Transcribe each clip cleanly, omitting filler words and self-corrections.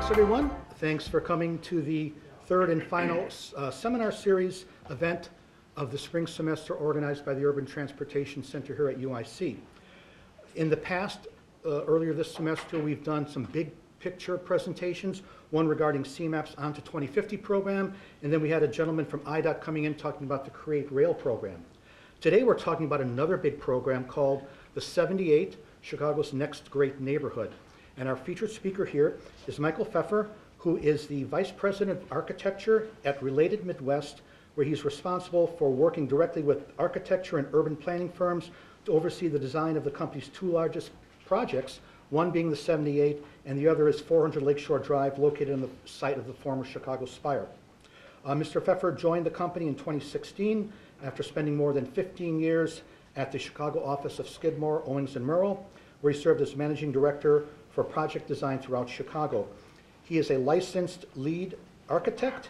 Thanks, everyone. Thanks for coming to the third and final seminar series event of the spring semester organized by the Urban Transportation Center here at UIC. In the past, earlier this semester, we've done some big picture presentations, one regarding CMAP's On to 2050 program, and then we had a gentleman from IDOT coming in talking about the Create Rail program. Today we're talking about another big program called the 78, Chicago's Next Great Neighborhood. And our featured speaker here is Michael Pfeffer, who is the Vice President of Architecture at Related Midwest, where he's responsible for working directly with architecture and urban planning firms to oversee the design of the company's two largest projects, one being the 78 and the other is 400 Lakeshore Drive, located on the site of the former Chicago Spire. Mr. Pfeffer joined the company in 2016 after spending more than 15 years at the Chicago office of Skidmore, Owings & Merrill, where he served as managing director for project design throughout Chicago. He is a licensed lead architect,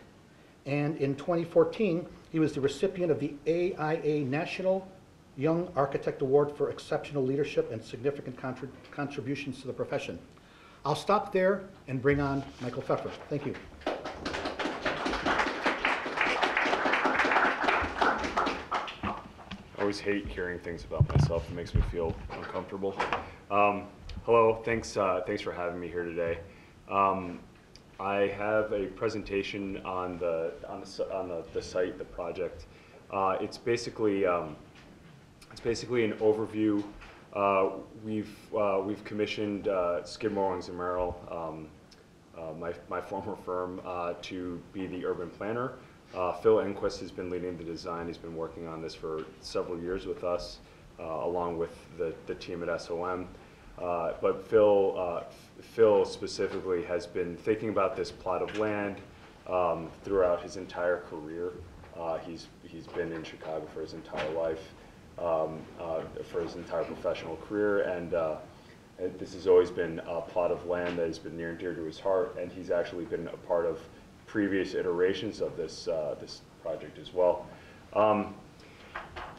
and in 2014, he was the recipient of the AIA National Young Architect Award for exceptional leadership and significant contributions to the profession. I'll stop there and bring on Michael Pfeffer. Thank you. I always hate hearing things about myself. It makes me feel uncomfortable. Hello, thanks for having me here today. I have a presentation on the site, the project. It's basically an overview. We've commissioned Skidmore, Owings & Merrill, my former firm, to be the urban planner. Phil Enquist has been leading the design. He's been working on this for several years with us, along with the team at SOM. But Phil specifically has been thinking about this plot of land throughout his entire career. He's been in Chicago for his entire life, for his entire professional career, and this has always been a plot of land that has been near and dear to his heart, and he's actually been a part of previous iterations of this project as well.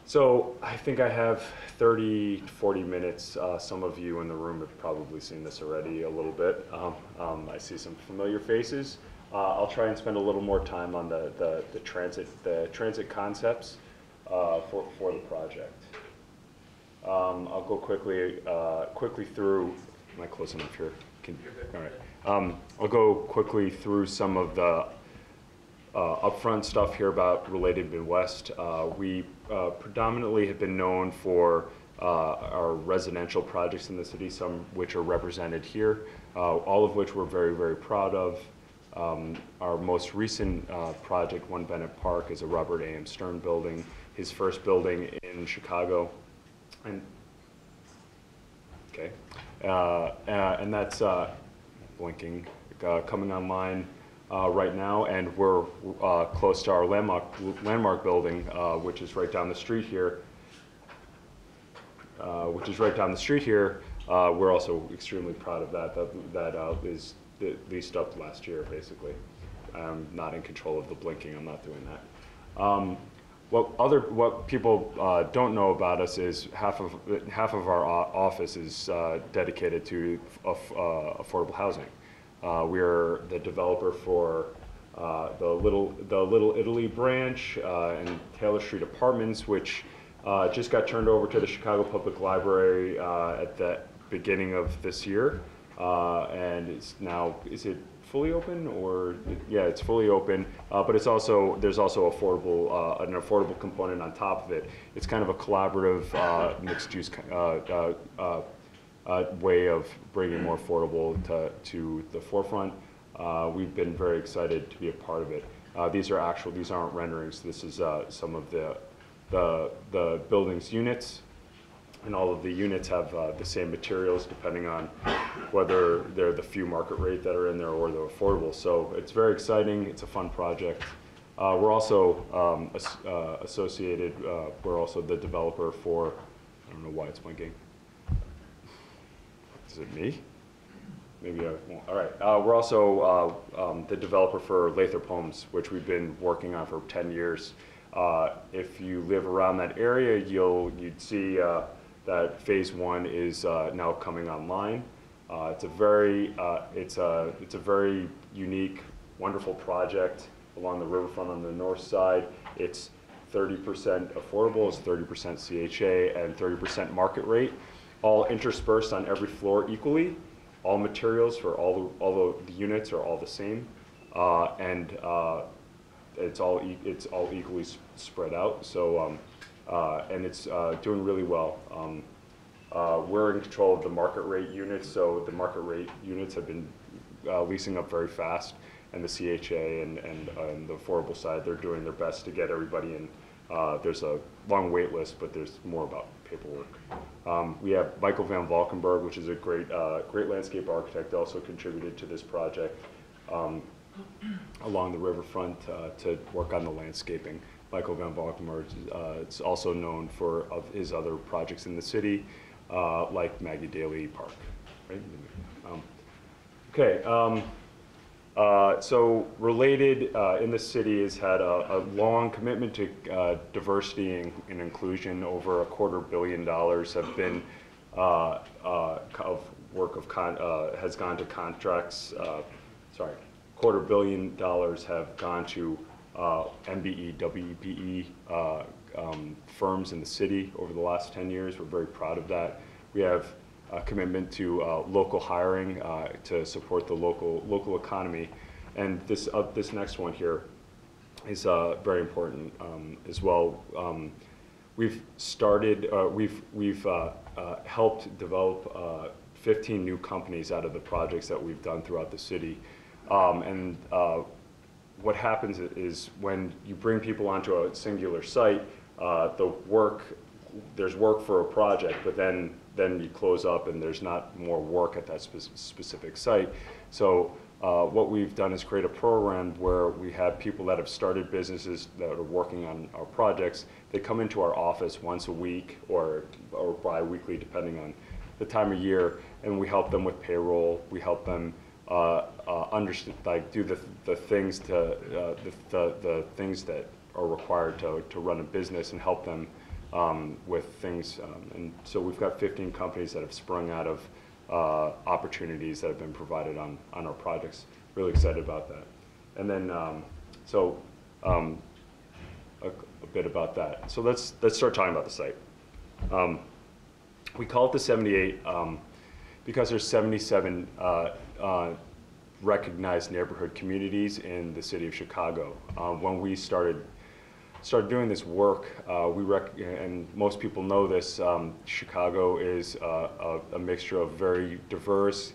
So I think I have 30 to 40 minutes. Some of you in the room have probably seen this already a little bit. I see some familiar faces. I'll try and spend a little more time on the transit concepts for the project. I'll go quickly through. Am I close enough here? All right. I'll go quickly through some of the upfront stuff here about Related Midwest. We predominantly have been known for our residential projects in the city, some which are represented here, all of which we're very, very proud of. Our most recent project, One Bennett Park, is a Robert A.M. Stern building, his first building in Chicago. And that's blinking, coming online right now, and we're close to our landmark building, which is right down the street here. We're also extremely proud of that. That is leased up last year, basically. I'm not in control of the blinking. I'm not doing that. What people don't know about us is half of our office is dedicated to affordable housing. We're the developer for the Little Italy branch and Taylor Street Apartments, which just got turned over to the Chicago Public Library at the beginning of this year, and it's now, is it fully open, or yeah, it's fully open, but it's also, there's also an affordable component on top of it. It's kind of a collaborative mixed-use way of bringing more affordable to the forefront. We've been very excited to be a part of it. These aren't renderings. This is some of the building's units, and all of the units have the same materials depending on whether they're the few market rate that are in there or they're affordable. So it's very exciting. It's a fun project. We're also associated, we're also the developer for, I don't know why it's blinking. Is it me? Maybe I won't. All right. We're also the developer for Lathrop Homes, which we've been working on for 10 years. If you live around that area, you'd see that phase one is now coming online. It's a very unique, wonderful project along the riverfront on the north side. It's 30% affordable, it's 30% CHA, and 30% market rate, all interspersed on every floor equally. All materials for all the units are all the same, and it's all equally spread out. So, and it's doing really well. We're in control of the market rate units, so the market rate units have been leasing up very fast, and the CHA and the affordable side, they're doing their best to get everybody in. There's a long wait list, but there's more about paperwork. We have Michael Van Valkenburg, which is a great landscape architect, also contributed to this project along the riverfront to work on the landscaping. Michael Van Valkenburg is also known for his other projects in the city, like Maggie Daly Park. Right? So related in the city has had a long commitment to diversity and inclusion. Over $250 million have been has gone to contracts. $250 million have gone to MBE, WBE firms in the city over the last 10 years. We're very proud of that. We have a commitment to local hiring to support the local economy, and this next one here is very important as well. We've started, we've helped develop 15 new companies out of the projects that we've done throughout the city, and what happens is when you bring people onto a singular site, there's work for a project, but then you close up and there's not more work at that specific site. So what we've done is create a program where we have people that have started businesses that are working on our projects. They come into our office once a week or bi-weekly, depending on the time of year, and we help them with payroll. We help them understand, like, do the things the things that are required to run a business, and help them with things. And so we've got 15 companies that have sprung out of opportunities that have been provided on our projects. Really excited about that. And then a bit about that. So let's start talking about the site. We call it the 78 because there's 77 recognized neighborhood communities in the city of Chicago. When we started doing this work, and most people know this, Chicago is a mixture of very diverse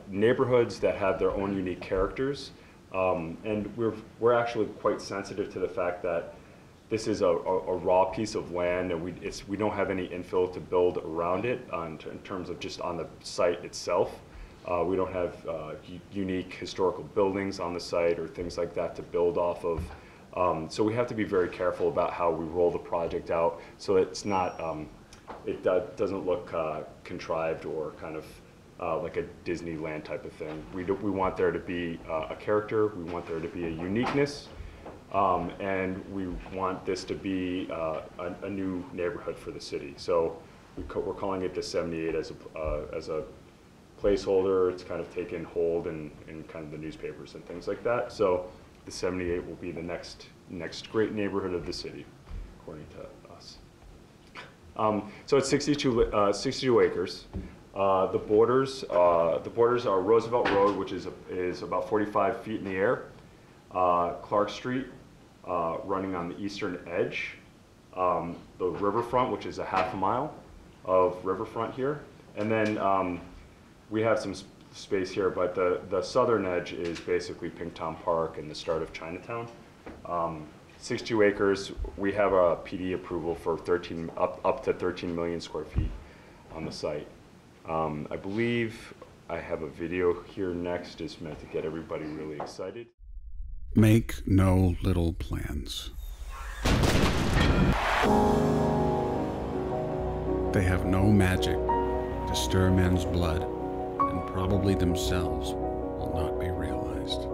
neighborhoods that have their own unique characters, and we're actually quite sensitive to the fact that this is a raw piece of land, and we don't have any infill to build around it in terms of just on the site itself. We don't have unique historical buildings on the site or things like that to build off of. So we have to be very careful about how we roll the project out, so it's not, it doesn't look contrived or kind of like a Disneyland type of thing. We want there to be a character, we want there to be a uniqueness, and we want this to be a new neighborhood for the city. So we're calling it the 78 as a placeholder. It's kind of taken hold in kind of the newspapers and things like that. So the 78 will be the next great neighborhood of the city, according to us. So it's 62 acres. The borders are Roosevelt Road, which is about 45 feet in the air. Clark Street, running on the eastern edge. The riverfront, which is a half a mile of riverfront here, and then we have some space here, but the southern edge is basically Pinktown Park and the start of Chinatown. 62 acres. We have a PD approval for up to 13 million square feet on the site. I believe I have a video here next. It's meant to get everybody really excited. Make no little plans. They have no magic to stir men's blood, and probably themselves will not be realized.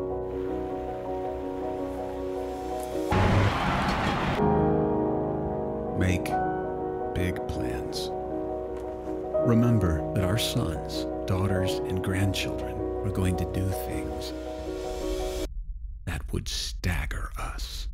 Make big plans. Remember that our sons daughters and grandchildren were going to do things that would stagger us.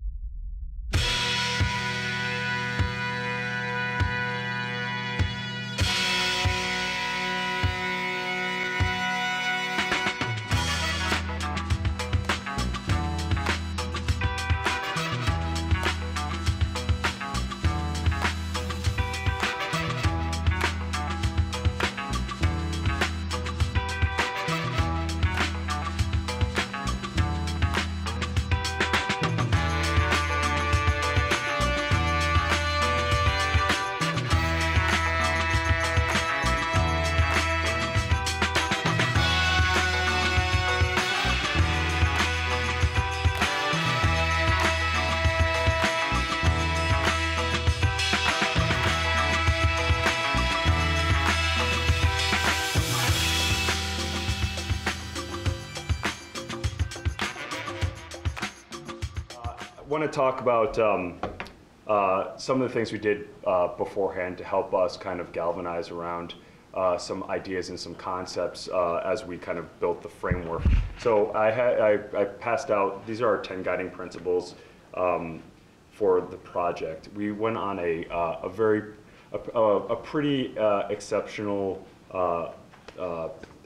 I want to talk about some of the things we did beforehand to help us kind of galvanize around some ideas and some concepts as we kind of built the framework. So I passed out, these are our 10 guiding principles for the project. We went on a pretty exceptional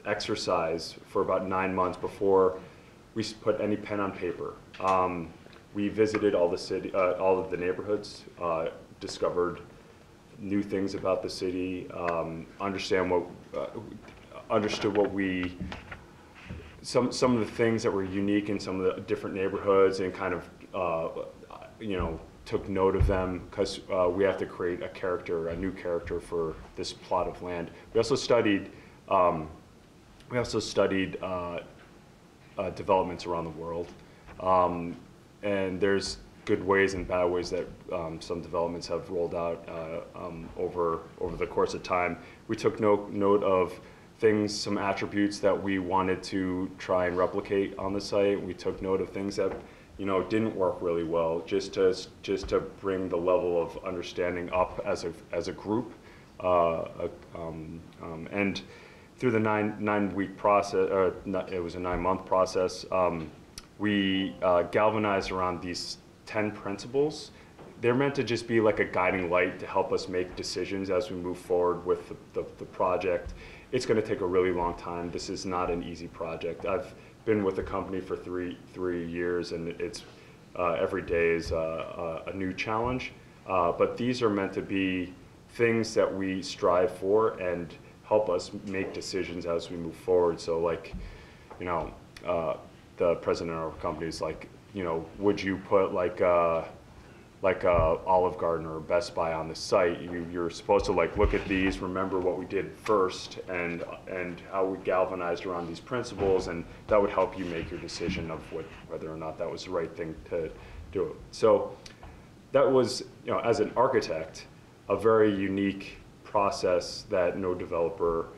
exercise for about 9 months before we put any pen on paper. We visited all of the neighborhoods, discovered new things about the city, understood some of the things that were unique in some of the different neighborhoods, and kind of took note of them, because we have to create a new character for this plot of land. We also studied developments around the world. And there's good ways and bad ways that some developments have rolled out over the course of time. We took note of things, some attributes that we wanted to try and replicate on the site. We took note of things that didn't work really well, just to bring the level of understanding up as a group. And through the nine-week process, it was a 9-month process. We galvanized around these 10 principles. They're meant to just be like a guiding light to help us make decisions as we move forward with the project. It's going to take a really long time. This is not an easy project. I've been with the company for three years, and it's every day is a new challenge. But these are meant to be things that we strive for and help us make decisions as we move forward. So, like, the president of our company is like, would you put like a Olive Garden or Best Buy on the site? You're supposed to look at these, remember what we did first, and how we galvanized around these principles, and that would help you make your decision of whether or not that was the right thing to do. So that was, as an architect, a very unique process that no developer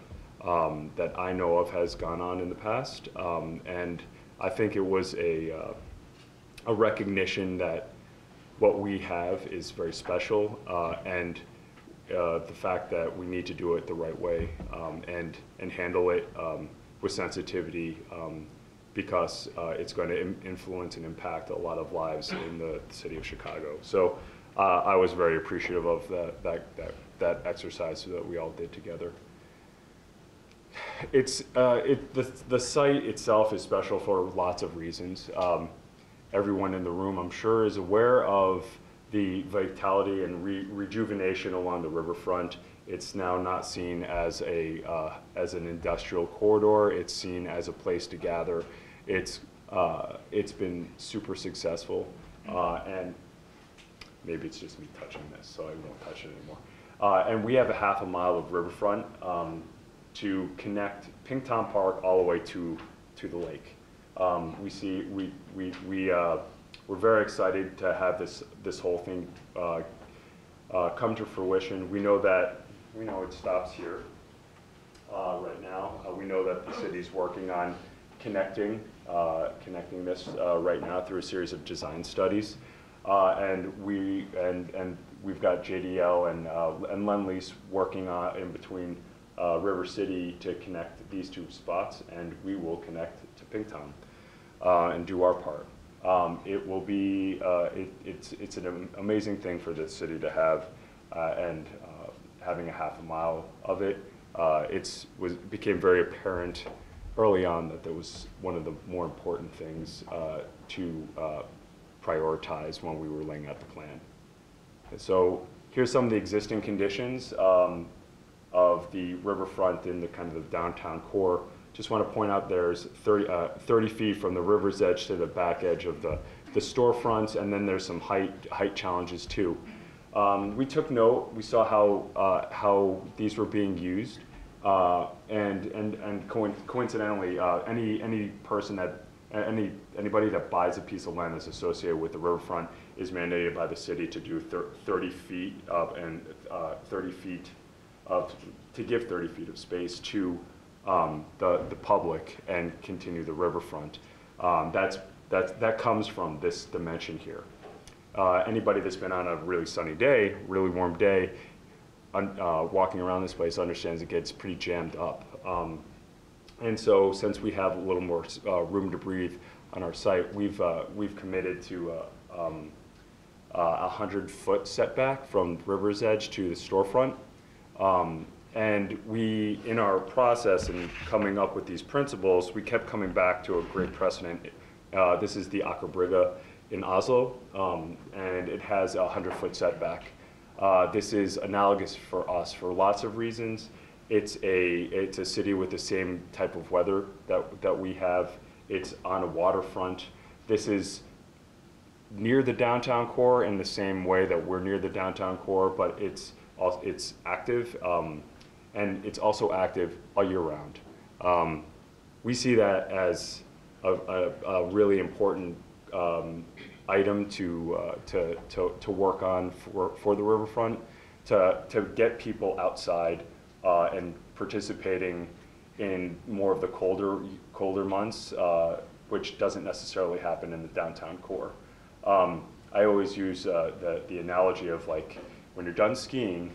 that I know of has gone on in the past, and I think it was a recognition that what we have is very special, and the fact that we need to do it the right way, and handle it with sensitivity, because it's going to influence and impact a lot of lives in the city of Chicago. So I was very appreciative of that exercise that we all did together. The site itself is special for lots of reasons. Everyone in the room, I'm sure, is aware of the vitality and rejuvenation along the riverfront. It's now not seen as an industrial corridor. It's seen as a place to gather. It's been super successful, and maybe it's just me touching this, so I won't touch it anymore. And we have a half a mile of riverfront to connect Pink Tom Park all the way to the lake. We're very excited to have this whole thing come to fruition. We know it stops here right now. We know that the city's working on connecting this right now through a series of design studies, and we've got JDL and Lend Lease working on in between River City to connect these two spots, and we will connect to Pinktown and do our part. It will be, it's an amazing thing for the city to have, and having a half a mile of it, became very apparent early on that that was one of the more important things to prioritize when we were laying out the plan. And so here's some of the existing conditions of the riverfront in the kind of the downtown core. Just want to point out there's 30 feet from the river's edge to the back edge of the storefronts, and then there's some height challenges too. We took note, we saw how these were being used, and coincidentally, anybody that buys a piece of land that's associated with the riverfront is mandated by the city to do 30 feet and 30 feet to give 30 feet of space to the public and continue the riverfront. That comes from this dimension here. Anybody that's been on a really sunny day, really warm day, walking around this place understands it gets pretty jammed up. And so since we have a little more room to breathe on our site, we've committed to a 100-foot setback from the river's edge to the storefront. And we, in our process and coming up with these principles, we kept coming back to a great precedent. This is the Aker Brygge in Oslo, and it has a 100-foot setback. This is analogous for us for lots of reasons. It's a city with the same type of weather that we have. It's on a waterfront. This is near the downtown core in the same way that we're near the downtown core, but it's active, and it's also active all year round. We see that as a really important item to work on for the riverfront, to get people outside and participating in more of the colder months, which doesn't necessarily happen in the downtown core. I always use the analogy of, like, when you're done skiing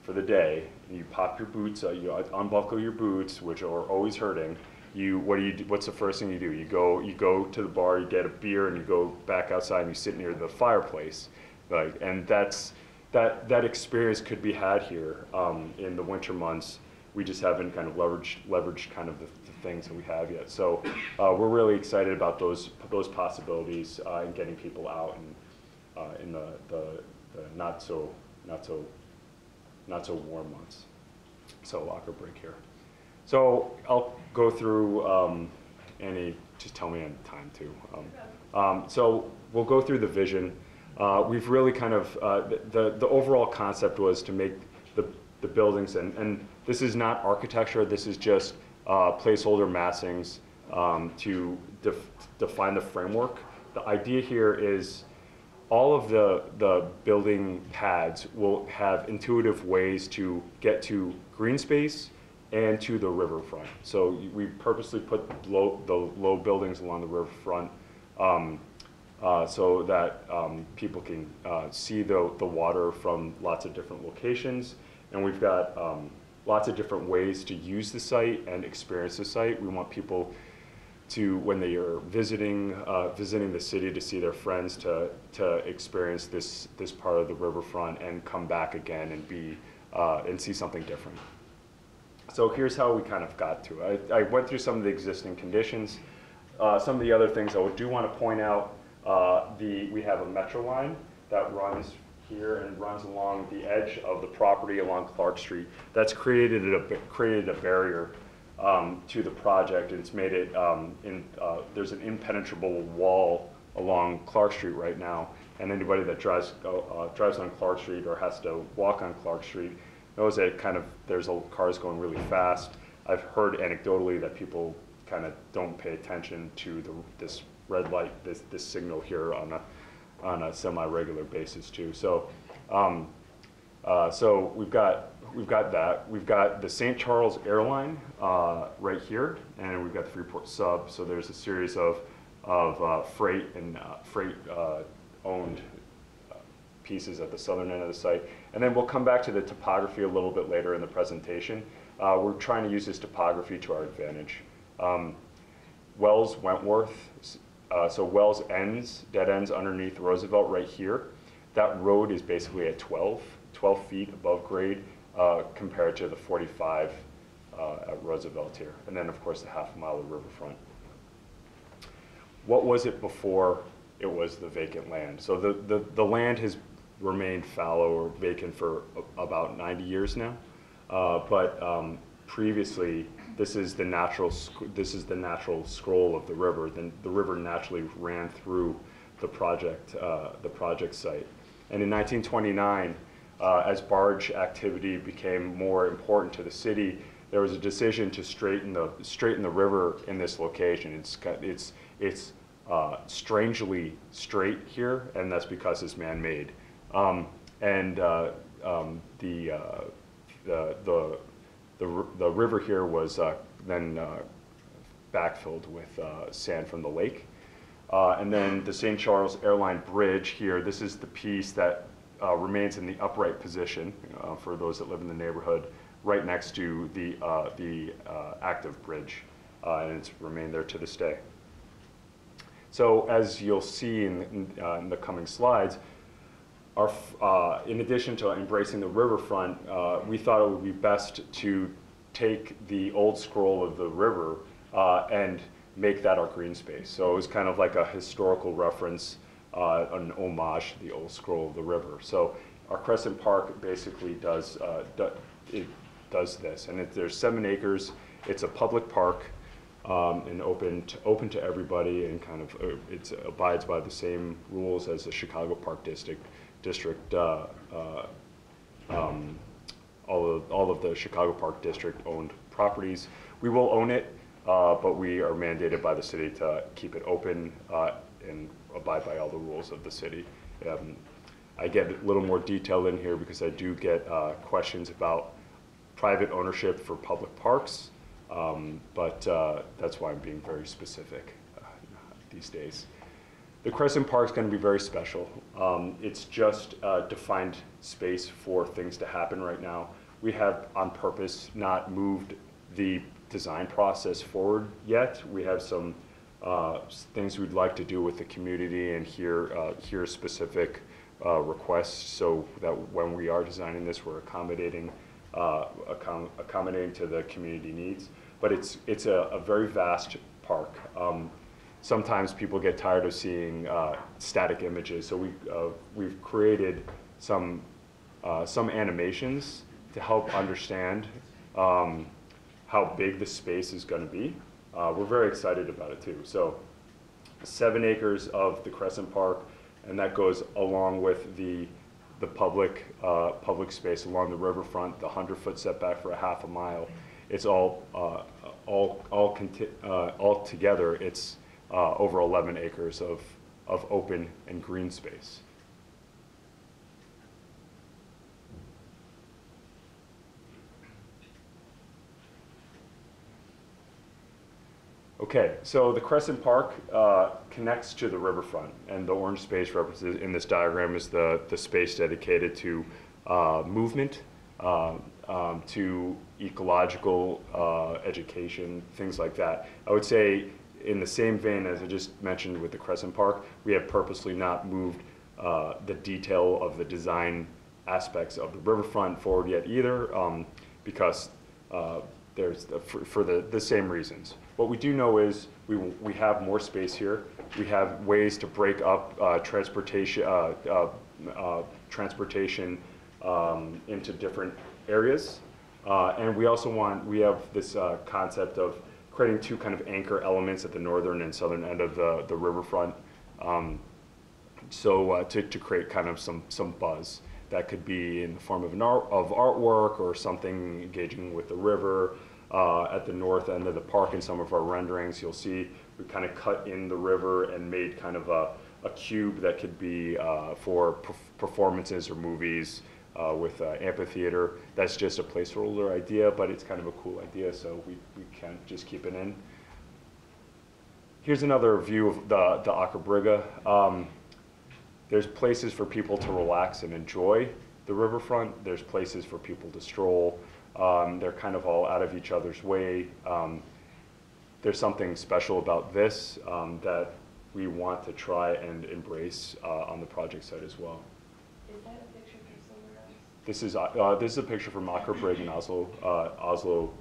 for the day, and you pop your boots, you unbuckle your boots, which are always hurting. What's the first thing you do? You go to the bar, you get a beer, and you go back outside and you sit near the fireplace. And that experience could be had here in the winter months. We just haven't kind of leveraged kind of the things that we have yet. So we're really excited about those possibilities and getting people out and in the not so warm months. So Aker Brygge here. So I'll go through, Annie, just tell me on time too. So we'll go through the vision. We've really kind of, the overall concept was to make the buildings, and this is not architecture, this is just placeholder massings to define the framework. The idea here is all of the building pads will have intuitive ways to get to green space and to the riverfront. So we purposely put the low buildings along the riverfront so that people can see the water from lots of different locations. And we've got lots of different ways to use the site and experience the site. We want people to, when they are visiting the city to see their friends, to experience this part of the riverfront and come back again and see something different. So here's how we kind of got to it. I went through some of the existing conditions. Some of the other things I do want to point out, we have a metro line that runs here and runs along the edge of the property along Clark Street. That's created a barrier to the project, and it's made it, there's an impenetrable wall along Clark Street right now, and anybody that drives on Clark Street or has to walk on Clark Street knows that there's cars going really fast. I've heard anecdotally that people kind of don't pay attention to this red light, this signal here on a semi-regular basis too. So, so we've got that. We've got the St. Charles Airline right here, and we've got the Freeport Sub. So there's a series of freight and owned pieces at the southern end of the site. And then we'll come back to the topography a little bit later in the presentation. we're trying to use this topography to our advantage. Wells Wentworth, so Wells ends, dead ends underneath Roosevelt right here. That road is basically at 12 feet above grade compared to the 45 at Roosevelt here. And then of course the half mile of riverfront. What was it before it was the vacant land? So the land has remained fallow or vacant for about 90 years now. Previously, this is the natural scroll of the river. Then the river naturally ran through the project site. And in 1929, as barge activity became more important to the city, there was a decision to straighten the river in this location. It's strangely straight here, and that's because it's man-made. The river here was then backfilled with sand from the lake. And then the St. Charles Airline Bridge here, this is the piece that remains in the upright position for those that live in the neighborhood, right next to the active bridge, and it's remained there to this day. So as you'll see in the coming slides, in addition to embracing the riverfront, we thought it would be best to take the old scroll of the river and make that our green space. So it was kind of like a historical reference, an homage to the old scroll of the river. So our Crescent Park basically does this, and there's 7 acres. It's a public park and open to everybody, and kind of it abides by the same rules as the Chicago Park District. All of the Chicago Park District owned properties. We will own it, but we are mandated by the city to keep it open and abide by all the rules of the city. I get a little more detail in here because I do get questions about private ownership for public parks, but that's why I'm being very specific these days. The Crescent Park is going to be very special. It's just a defined space for things to happen right now. We have, on purpose, not moved the design process forward yet. We have some things we'd like to do with the community and hear specific requests, so that when we are designing this, we're accommodating to the community needs. But it's a very vast park. Sometimes people get tired of seeing static images, so we've created some animations to help understand how big the space is going to be. We're very excited about it too. So 7 acres of the Crescent Park, and that goes along with the public space along the riverfront, the 100-foot setback for a half a mile. It's all together. It's over 11 acres of open and green space. Okay, so the Crescent Park connects to the riverfront, and the orange space represented in this diagram is the space dedicated to movement, to ecological education, things like that. I would say, in the same vein as I just mentioned with the Crescent Park, we have purposely not moved the detail of the design aspects of the riverfront forward yet either, because for the same reasons. What we do know is we have more space here. We have ways to break up transportation into different areas, and we also we have this concept of creating 2 kind of anchor elements at the northern and southern end of the riverfront, to create kind of some buzz that could be in the form of artwork or something engaging with the river. At the north end of the park, in some of our renderings, you'll see we kind of cut in the river and made kind of a cube that could be for performances or movies with amphitheater. That's just a placeholder idea, but it's kind of a cool idea, so we can't just keep it in. Here's another view of the Aker Brygge. There's places for people to relax and enjoy the riverfront. There's places for people to stroll. They're kind of all out of each other's way. There's something special about this that we want to try and embrace on the project site as well. Is that a picture from somewhere else? This is a picture from Aker Brygge in Oslo.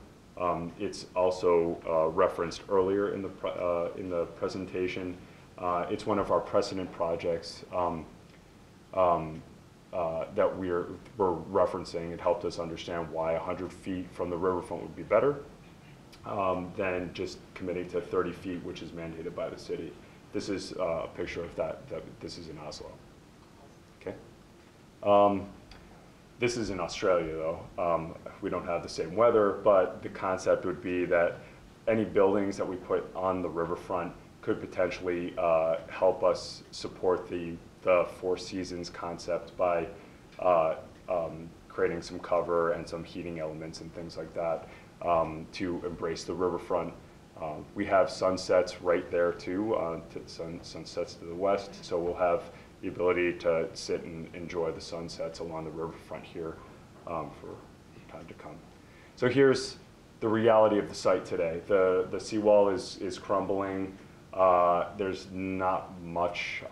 It's also referenced earlier in the presentation. It's one of our precedent projects that we're referencing. It helped us understand why 100 feet from the riverfront would be better than just committing to 30 feet, which is mandated by the city. This is a picture of that this is in Oslo. Okay. This is in Australia, though. We don't have the same weather, but the concept would be that any buildings that we put on the riverfront could potentially help us support the Four Seasons concept by creating some cover and some heating elements and things like that to embrace the riverfront. We have sunsets right there too, sunsets to the west, so we'll have the ability to sit and enjoy the sunsets along the riverfront here for time to come. So here's the reality of the site today. The seawall is crumbling. There's not much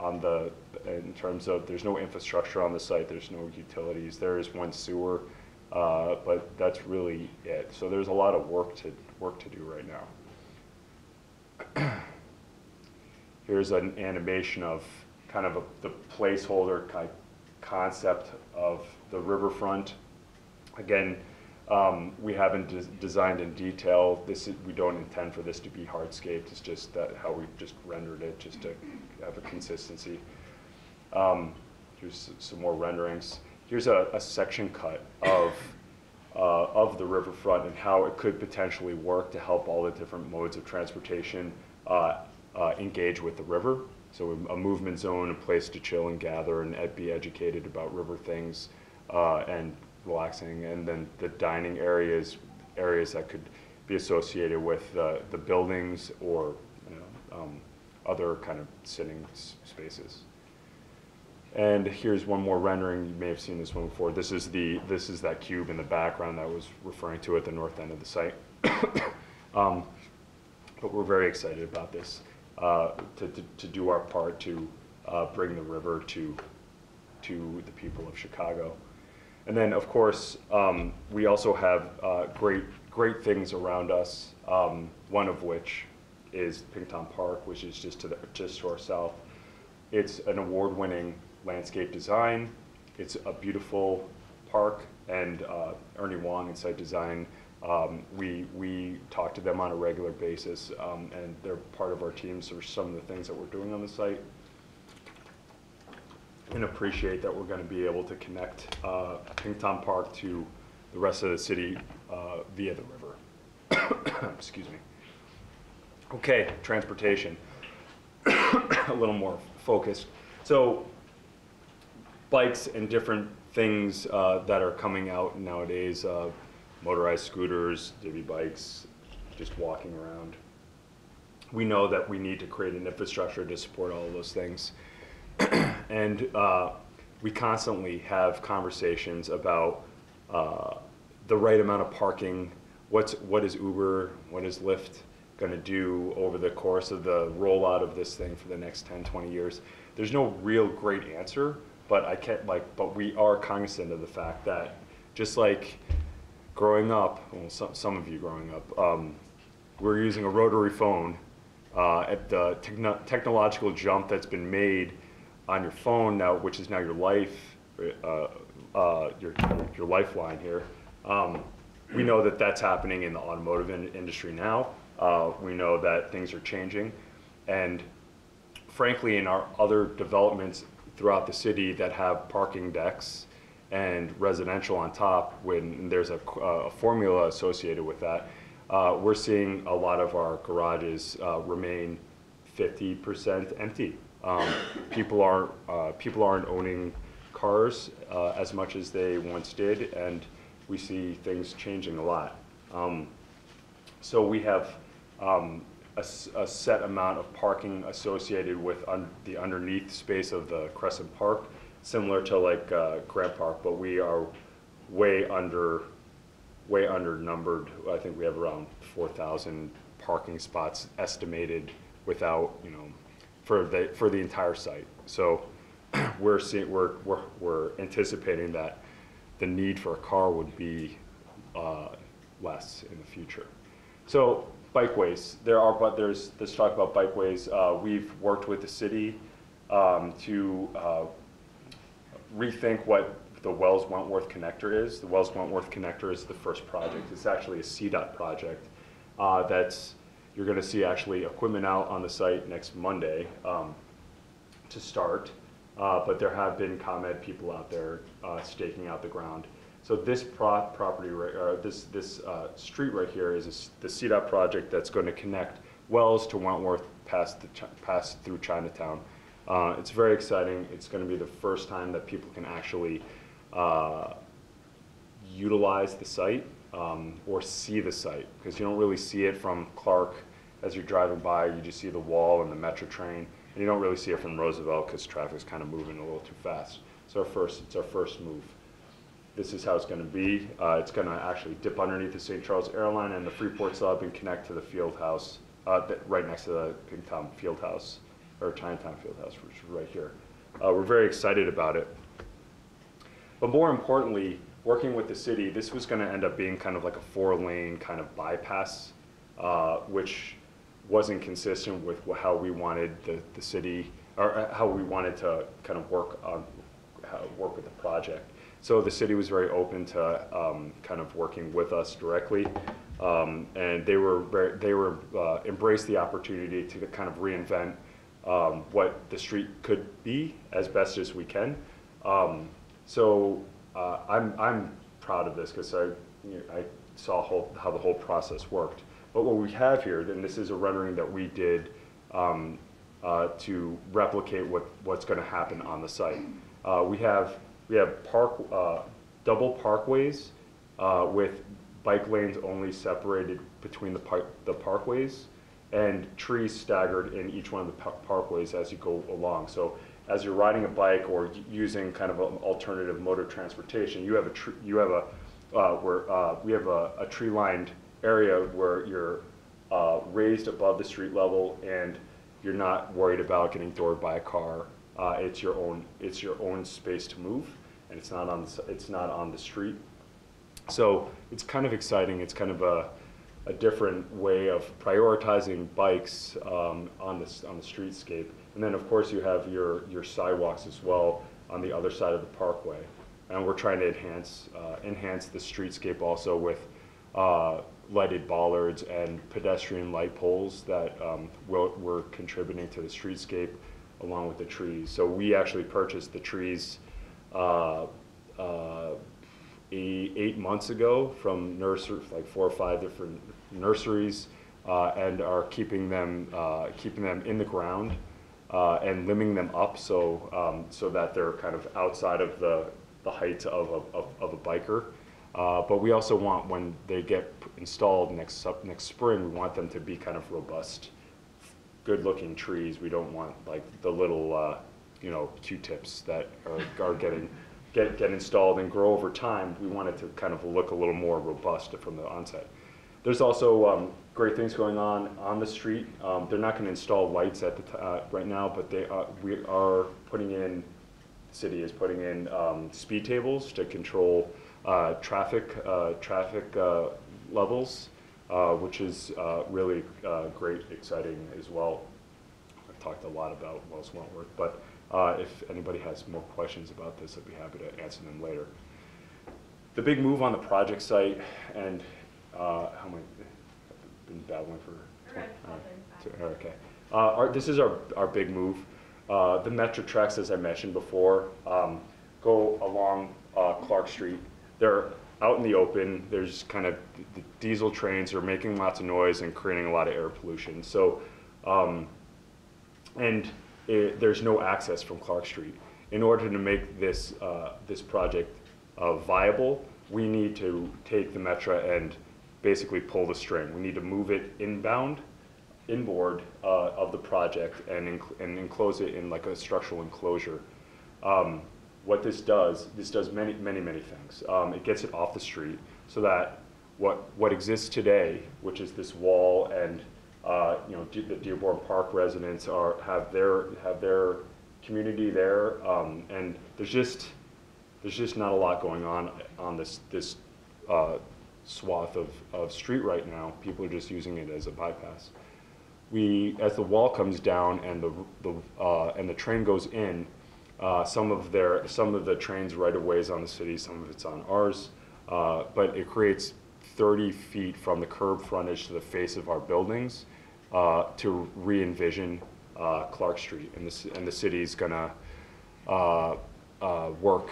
in terms of, there's no infrastructure on the site, there's no utilities. There is one sewer, but that's really it. So there's a lot of work to do right now. Here's an animation of kind of the placeholder concept of the riverfront. Again, we haven't designed in detail. We don't intend for this to be hardscaped. It's just that how we just rendered it, just to have a consistency. Here's some more renderings. Here's a section cut of the riverfront and how it could potentially work to help all the different modes of transportation engage with the river. So a movement zone, a place to chill and gather and be educated about river things and relaxing. And then the dining areas that could be associated with the buildings or other kind of sitting spaces. And here's one more rendering. You may have seen this one before. This is that cube in the background that I was referring to at the north end of the site. But we're very excited about this to do our part to bring the river to the people of Chicago. And then, of course, we also have great things around us. One of which is Pinktown Park, which is just to our south. It's an award-winning landscape design. It's a beautiful park, and Ernie Wong in Site Design, we talk to them on a regular basis, and they're part of our teams for some of the things that we're doing on the site, and appreciate that we're going to be able to connect Pinktown Park to the rest of the city via the river. Excuse me. Okay, transportation. A little more focused. So bikes and different things that are coming out nowadays, motorized scooters, divvy bikes, just walking around. We know that we need to create an infrastructure to support all of those things. And we constantly have conversations about the right amount of parking, what is Uber, what is Lyft going to do over the course of the rollout of this thing for the next 10, 20 years. There's no real great answer, but but we are cognizant of the fact that just like growing up, well, some of you growing up, we're using a rotary phone. At the technological jump that's been made on your phone now, which is now your life, your lifeline here. We know that that's happening in the automotive industry now. We know that things are changing, and frankly, in our other developments throughout the city that have parking decks and residential on top, when there's a formula associated with that, we're seeing a lot of our garages remain 50% empty. People aren't owning cars as much as they once did, and we see things changing a lot. So we have a set amount of parking associated with the underneath space of the Crescent Park, similar to like Grant Park, but we are way under way undernumbered. I think we have around 4,000 parking spots estimated without, you know, for the entire site. So we're anticipating that the need for a car would be less in the future. So bikeways, let's talk about bikeways. We've worked with the city to rethink what the Wells Wentworth Connector is. The Wells Wentworth Connector is the first project. It's actually a CDOT project you're going to see actually equipment out on the site next Monday to start. But there have been ComEd people out there staking out the ground. So this property, this street right here is the CDOT project that's going to connect Wells to Wentworth pass through Chinatown. It's very exciting. It's going to be the first time that people can actually utilize the site or see the site, because you don't really see it from Clark as you're driving by. You just see the wall and the Metro train, and you don't really see it from Roosevelt because traffic's kind of moving a little too fast. It's our first move. This is how it's going to be. It's going to actually dip underneath the St. Charles Airline and the Freeport Sub and connect to the field house, right next to the Kingstown Field House, or Chinatown Field House, which is right here. We're very excited about it. But more importantly, working with the city, this was going to end up being kind of like a 4-lane kind of bypass, which wasn't consistent with how we wanted the city, or how we wanted to kind of work with the project. So the city was very open to kind of working with us directly, and they embraced the opportunity to kind of reinvent what the street could be as best as we can. So I'm proud of this because I saw how the whole process worked. But what we have here, and this is a rendering that we did to replicate what's going to happen on the site. We have double parkways with bike lanes only separated between the parkways, and trees staggered in each one of the parkways as you go along. So as you're riding a bike or using kind of an alternative mode of transportation, we have a tree-lined area where you're raised above the street level, and you're not worried about getting doored by a car. It's your own space to move, and it's not on the street. So it's kind of exciting. It's kind of a different way of prioritizing bikes on the streetscape. And then of course you have your sidewalks as well on the other side of the parkway. And we're trying to enhance the streetscape also with lighted bollards and pedestrian light poles that we're contributing to the streetscape along with the trees. So we actually purchased the trees 8 months ago from like 4 or 5 different nurseries, and are keeping them in the ground and limbing them up so that they're kind of outside of the height of a biker. But we also want, when they get installed next spring, we want them to be kind of robust, good-looking trees. We don't want like the little Q-tips that are get installed and grow over time. We want it to kind of look a little more robust from the onset. There's also great things going on the street. They're not going to install lights at the right now, but we are putting in. The city is putting in speed tables to control traffic levels, which is really great, exciting as well. I've talked a lot about Wells Wentworth, but if anybody has more questions about this, I'd be happy to answer them later. The big move on the project site, and how many? I've been babbling for. Okay. This is our big move. The Metro tracks, as I mentioned before, go along Clark Street. They're out in the open. There's kind of the diesel trains are making lots of noise and creating a lot of air pollution. So, there's no access from Clark Street. In order to make this project viable, we need to take the Metro and basically pull the string. We need to move it inboard of the project and enclose it in like a structural enclosure. What this does many things. It gets it off the street so that what exists today, which is this wall, and you know, the Dearborn Park residents have their community there, and there's just not a lot going on this swath of street right now. People are just using it as a bypass. As the wall comes down and the train goes in, some of the trains right of ways on the city, some of it's on ours, but it creates 30 feet from the curb frontage to the face of our buildings to re-envision Clark Street, and the city's gonna work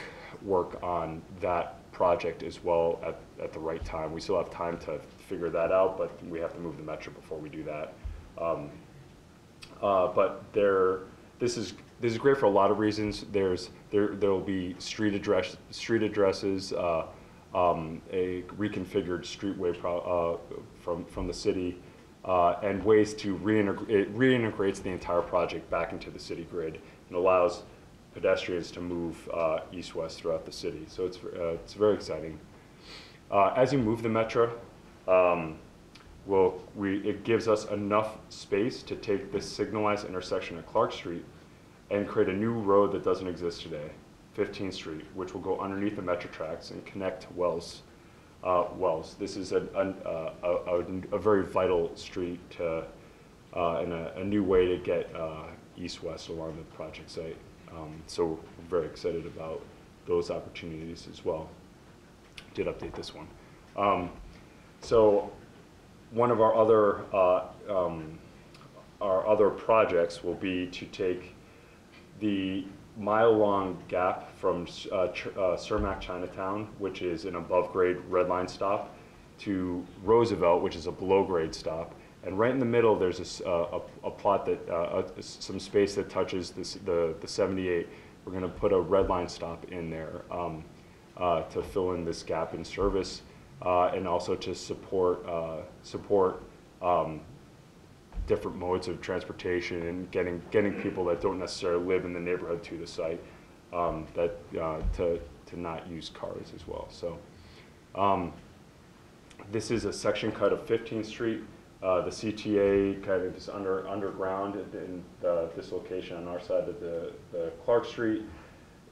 on that project as well at the right time. We still have time to figure that out, but we have to move the metro before we do that. But this is great for a lot of reasons. There will be street addresses, a reconfigured streetway from the city, and ways to reintegrates the entire project back into the city grid and allows pedestrians to move east-west throughout the city. So it's very exciting. As you move the metro, it gives us enough space to take this signalized intersection at Clark Street and create a new road that doesn't exist today, 15th Street, which will go underneath the metro tracks and connect Wells. This is a very vital street and a new way to get east-west along the project site. So we're very excited about those opportunities as well. Did update this one. So one of our other projects will be to take the mile-long gap from Cermak Chinatown, which is an above-grade red line stop, to Roosevelt, which is a below-grade stop. And right in the middle, there's a plot that some space that touches the 78. We're going to put a red line stop in there to fill in this gap in service, and also to support different modes of transportation and getting people that don't necessarily live in the neighborhood to the site, to not use cars as well. So this is a section cut of 15th Street. The CTA kind of is underground in this location on our side of the Clark Street.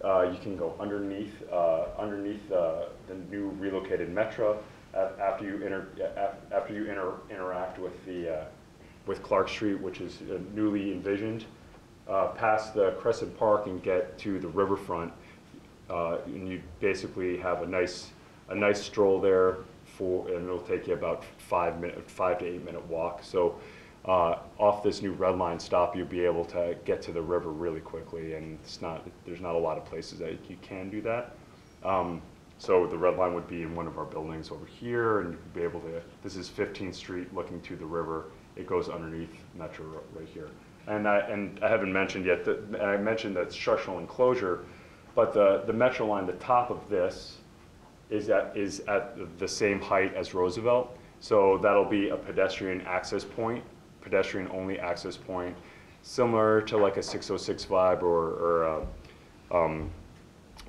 You can go underneath the new relocated metro after you interact with Clark Street, which is newly envisioned, past the Crescent Park and get to the riverfront, and you basically have a nice stroll there. And it'll take you about 5 to 8 minute walk. So off this new red line stop, you'll be able to get to the river really quickly, and there's not a lot of places that you can do that. So the red line would be in one of our buildings over here, and you'd be able to. This is 15th Street looking to the river. It goes underneath Metro right here. And I haven't mentioned yet that I mentioned that structural enclosure, but the Metro line, the top of this, is at the same height as Roosevelt. So that'll be a pedestrian access point, pedestrian only access point, similar to like a 606 vibe or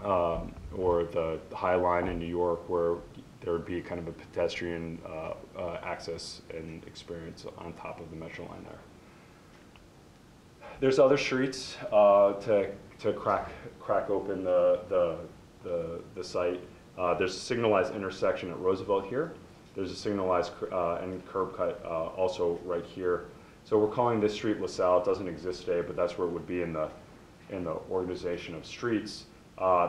the High Line in New York, where there would be kind of a pedestrian access and experience on top of the Metro line there. There's other streets to crack open the site. There's a signalized intersection at Roosevelt here. There's a signalized and curb cut also right here. So we're calling this street LaSalle. It doesn't exist today, but that's where it would be in the organization of streets.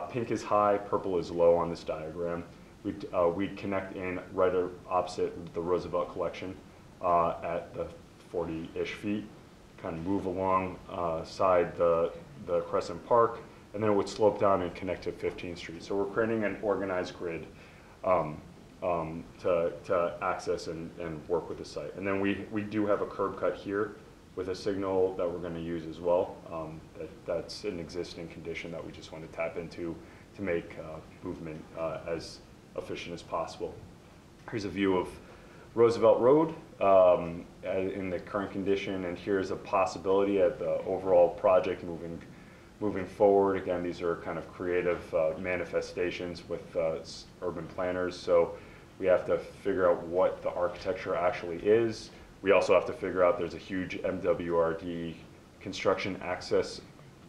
Pink is high, purple is low on this diagram. We'd connect in right opposite the Roosevelt collection at the 40-ish feet, kind of move along side the Crescent Park, and then it would slope down and connect to 15th Street. So we're creating an organized grid to access and work with the site. And then we do have a curb cut here with a signal that we're going to use as well. That's an existing condition that we just want to tap into to make movement as efficient as possible. Here's a view of Roosevelt Road in the current condition, and here's a possibility at the overall project moving forward. Again, these are kind of creative manifestations with urban planners. So We have to figure out what the architecture actually is. We also have to figure out there's a huge MWRD construction access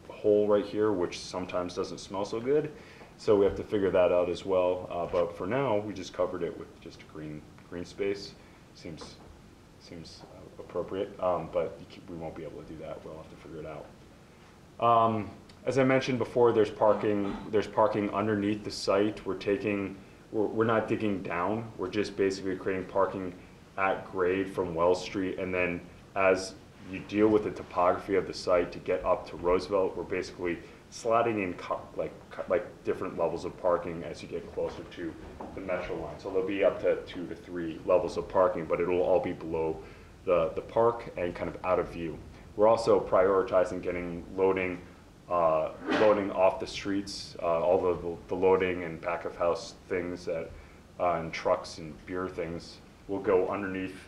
hole right here, which sometimes doesn't smell so good. So we have to figure that out as well. But for now, we just covered it with just green space. Seems appropriate, but we won't be able to do that. We'll have to figure it out. As I mentioned before, there's parking underneath the site. We're not digging down. We're just basically creating parking at grade from Wells Street, and then as you deal with the topography of the site to get up to Roosevelt, we're basically slotting in like different levels of parking as you get closer to the metro line. So there'll be up to 2 to 3 levels of parking, but it'll all be below the park and kind of out of view. We're also prioritizing getting loading off the streets, all the loading and back of house things that and trucks and beer things will go underneath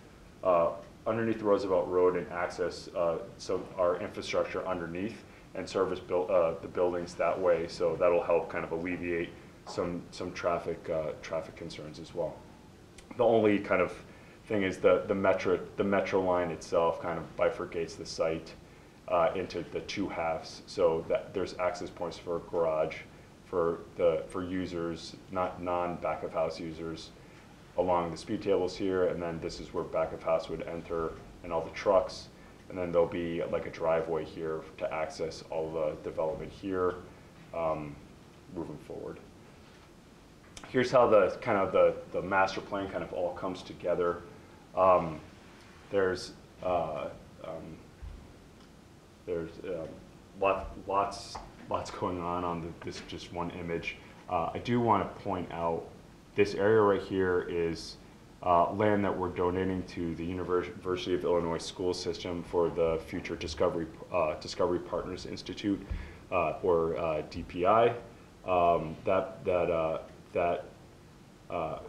Roosevelt Road and access our infrastructure underneath and service the buildings that way. So that'll help kind of alleviate some traffic concerns as well. The only kind of thing is the metro line itself kind of bifurcates the site into the 2 halves, so that there's access points for garage for users, not non-back of house users, along the speed tables here, and then this is where back of house would enter and all the trucks, and then there'll be like a driveway here to access all the development here moving forward. Here's how the master plan kind of all comes together. There's lots going on this just one image. I do want to point out this area right here is land that we're donating to the University of Illinois school system for the future Discovery Partners Institute, or DPI. That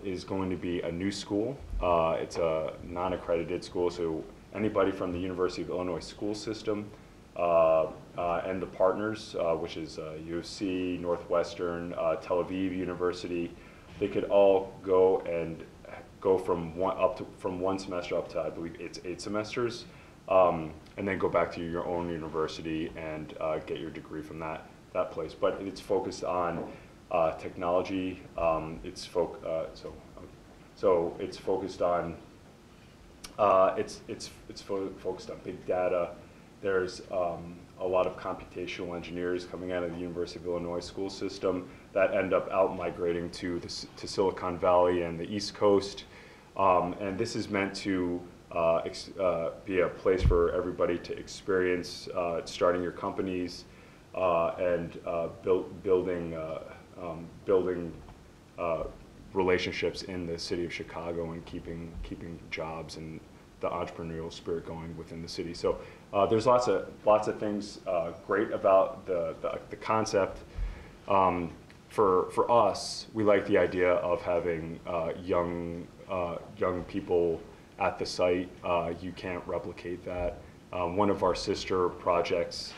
is going to be a new school. It's a non-accredited school, so anybody from the University of Illinois school system and the partners, which is U of C, Northwestern, Tel Aviv University, they could all go from one semester up to, I believe it's 8 semesters, and then go back to your own university and get your degree from that place. But it's focused on technology. It's focused on focused on big data. There's a lot of computational engineers coming out of the University of Illinois school system that end up out migrating to Silicon Valley and the East Coast. And this is meant to be a place for everybody to experience starting your companies and building relationships in the city of Chicago and keeping jobs and the entrepreneurial spirit going within the city. So there's lots of things great about the concept. For us, we like the idea of having young people at the site. You can't replicate that. One of our sister projects,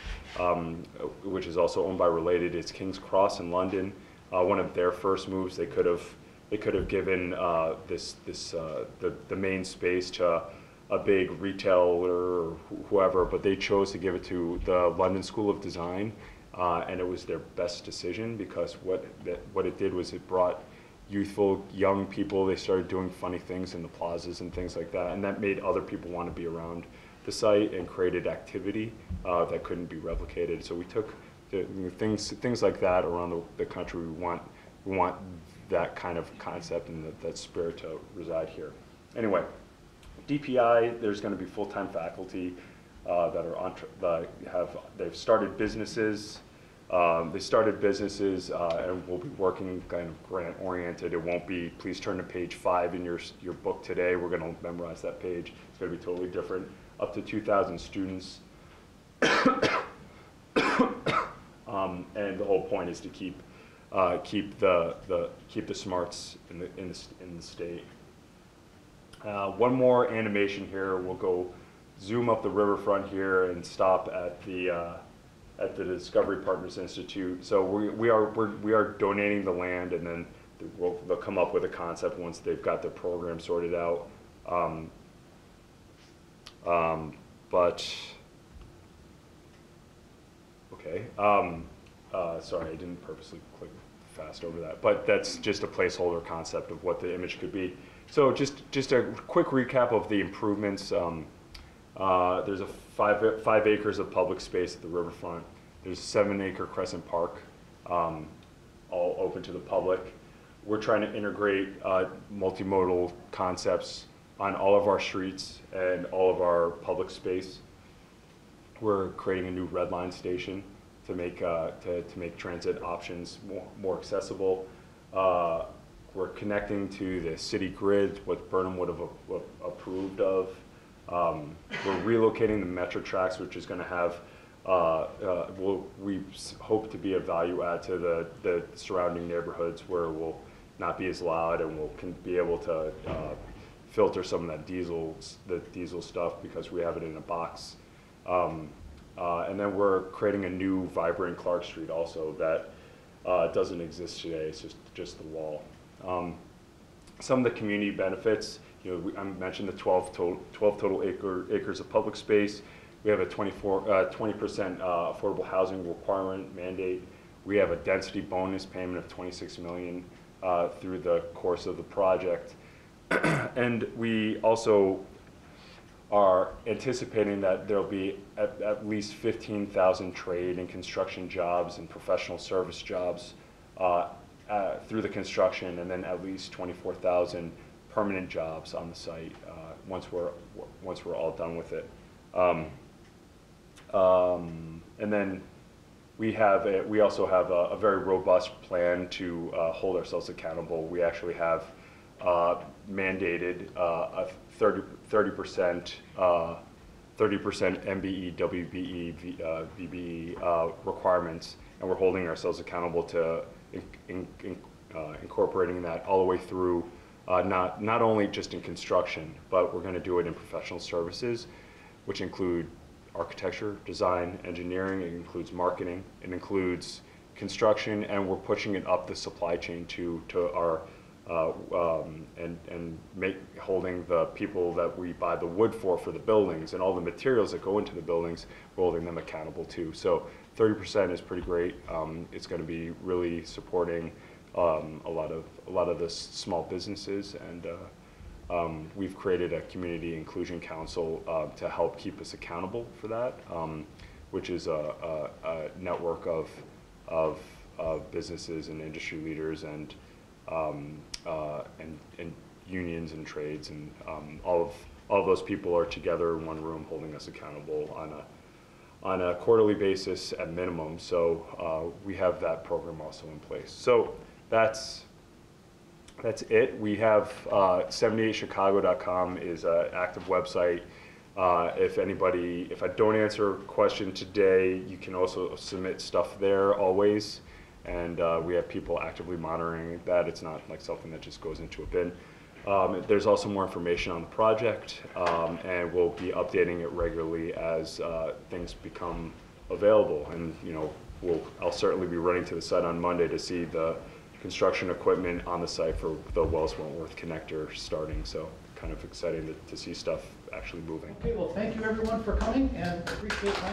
which is also owned by Related, is King's Cross in London. One of their first moves, they could have given the main space to a big retailer or whoever, but they chose to give it to the London School of Design, and it was their best decision because what it did was it brought youthful young people. They started doing funny things in the plazas and things like that, and that made other people want to be around the site and created activity that couldn't be replicated. So we took things like that around the country. We want that kind of concept and that spirit to reside here. Anyway, DPI, there's going to be full-time faculty they've started businesses. They started businesses and will be working kind of grant-oriented. It won't be, please turn to page 5 in your book today. We're going to memorize that page. It's going to be totally different. Up to 2,000 students. And the whole point is to keep the smarts in the state. One more animation here. We'll go zoom up the riverfront here and stop at the Discovery Partners Institute. So we are donating the land, and then they'll come up with a concept once they've got their program sorted out. But, okay, sorry, I didn't purposely click fast over that, but that's just a placeholder concept of what the image could be. So just a quick recap of the improvements. There's a 5 acres of public space at the riverfront. There's a 7-acre Crescent Park, all open to the public. We're trying to integrate multimodal concepts on all of our streets and all of our public space. We're creating a new red line station to make transit options more accessible. We're connecting to the city grid, what Burnham would have approved of. We're relocating the metro tracks, which is going to have, we hope to be a value add to the surrounding neighborhoods, where we'll not be as loud and we'll be able to filter some of that diesel stuff because we have it in a box. And then we're creating a new vibrant Clark Street also that doesn't exist today. It's just the wall. Some of the community benefits, I mentioned the 12 total acres of public space. We have a 20% affordable housing requirement mandate. We have a density bonus payment of $26 million through the course of the project. And we also are anticipating that there'll be at least 15,000 trade and construction jobs and professional service jobs through the construction, and then at least 24,000 permanent jobs on the site once we're all done with it. And then we also have a very robust plan to hold ourselves accountable. We actually have mandated a 30% MBE, WBE, VBE requirements, and we're holding ourselves accountable to incorporating that all the way through, not only just in construction, but we're going to do it in professional services, which include architecture, design, engineering. It includes marketing. It includes construction, and we're pushing it up the supply chain to our holding the people that we buy the wood for the buildings and all the materials that go into the buildings, we're holding them accountable too. So 30% is pretty great. It's going to be really supporting a lot of the small businesses, and we've created a community inclusion council to help keep us accountable for that, which is a network of businesses and industry leaders and unions and trades, and all of those people are together in one room holding us accountable on a quarterly basis at minimum. So we have that program also in place. So that's it. We have 78chicago.com is an active website. If I don't answer a question today, you can also submit stuff there always. And we have people actively monitoring that. It's not like something that just goes into a bin. There's also more information on the project, and we'll be updating it regularly as things become available. And I'll certainly be running to the site on Monday to see the construction equipment on the site for the Wells Wentworth connector starting. So kind of exciting to see stuff actually moving. Okay, well, thank you everyone for coming, and appreciate my